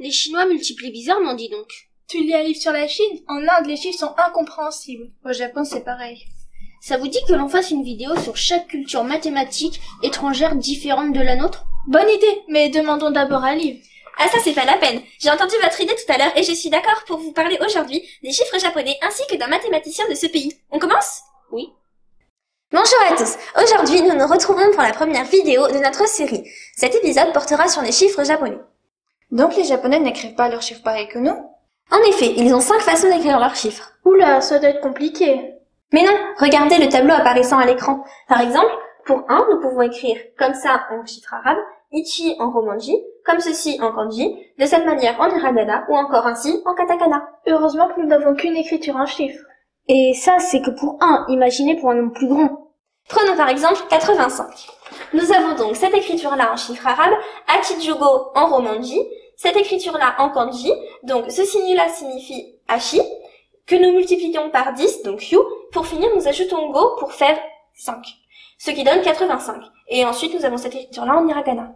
Les Chinois multiplient bizarrement, dis donc. Tu lis un livre sur la Chine? En Inde, les chiffres sont incompréhensibles. Au Japon, c'est pareil. Ça vous dit que l'on fasse une vidéo sur chaque culture mathématique étrangère différente de la nôtre? Bonne idée, mais demandons d'abord à Liv. Ah ça c'est pas la peine. J'ai entendu votre idée tout à l'heure et je suis d'accord pour vous parler aujourd'hui des chiffres japonais ainsi que d'un mathématicien de ce pays. On commence? Oui. Bonjour à tous. Aujourd'hui nous nous retrouvons pour la première vidéo de notre série. Cet épisode portera sur les chiffres japonais. Donc les Japonais n'écrivent pas leurs chiffres pareils que nous? En effet, ils ont 5 façons d'écrire leurs chiffres. Oula, ça doit être compliqué. Mais non, regardez le tableau apparaissant à l'écran. Par exemple, pour 1, nous pouvons écrire comme ça en chiffre arabe, ichi en romanji, comme ceci en kanji, de cette manière en hiragana ou encore ainsi en katakana. Heureusement que nous n'avons qu'une écriture en chiffres. Et ça, c'est que pour 1, imaginez pour un nombre plus grand. Prenons par exemple 85. Nous avons donc cette écriture-là en chiffre arabe, Achijugo en romanji, cette écriture-là en kanji, donc ce signe-là signifie Ashi, que nous multiplions par 10, donc Yu, pour finir nous ajoutons Go pour faire 5, ce qui donne 85. Et ensuite nous avons cette écriture-là en hiragana.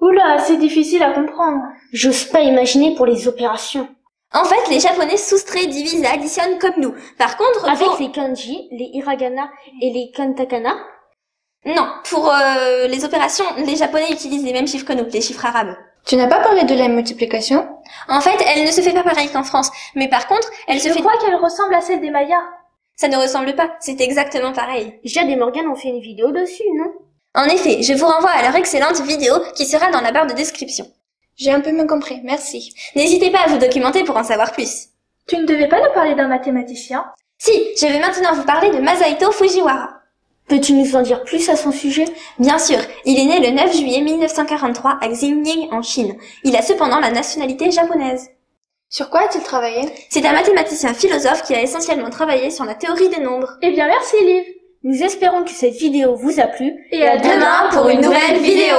Oula, c'est difficile à comprendre. J'ose pas imaginer pour les opérations. En fait, les Japonais soustraient, divisent et additionnent comme nous. Par contre, avec les kanji, les hiragana et les katakana? Non, pour les opérations, les Japonais utilisent les mêmes chiffres que nous, les chiffres arabes. Tu n'as pas parlé de la multiplication? En fait, elle ne se fait pas pareil qu'en France, mais par contre, elle se fait... Je crois qu'elle ressemble à celle des Mayas. Ça ne ressemble pas, c'est exactement pareil. Jade et Morgane ont fait une vidéo dessus, non? En effet, je vous renvoie à leur excellente vidéo qui sera dans la barre de description. J'ai un peu mieux compris, merci. N'hésitez pas à vous documenter pour en savoir plus. Tu ne devais pas nous parler d'un mathématicien? Si, je vais maintenant vous parler de Masahito Fujiwara. Peux-tu nous en dire plus à son sujet? Bien sûr, il est né le 9 juillet 1943 à Xining en Chine. Il a cependant la nationalité japonaise. Sur quoi a-t-il travaillé? C'est un mathématicien philosophe qui a essentiellement travaillé sur la théorie des nombres. Eh bien merci Liv. Nous espérons que cette vidéo vous a plu. Et à demain pour une nouvelle vidéo.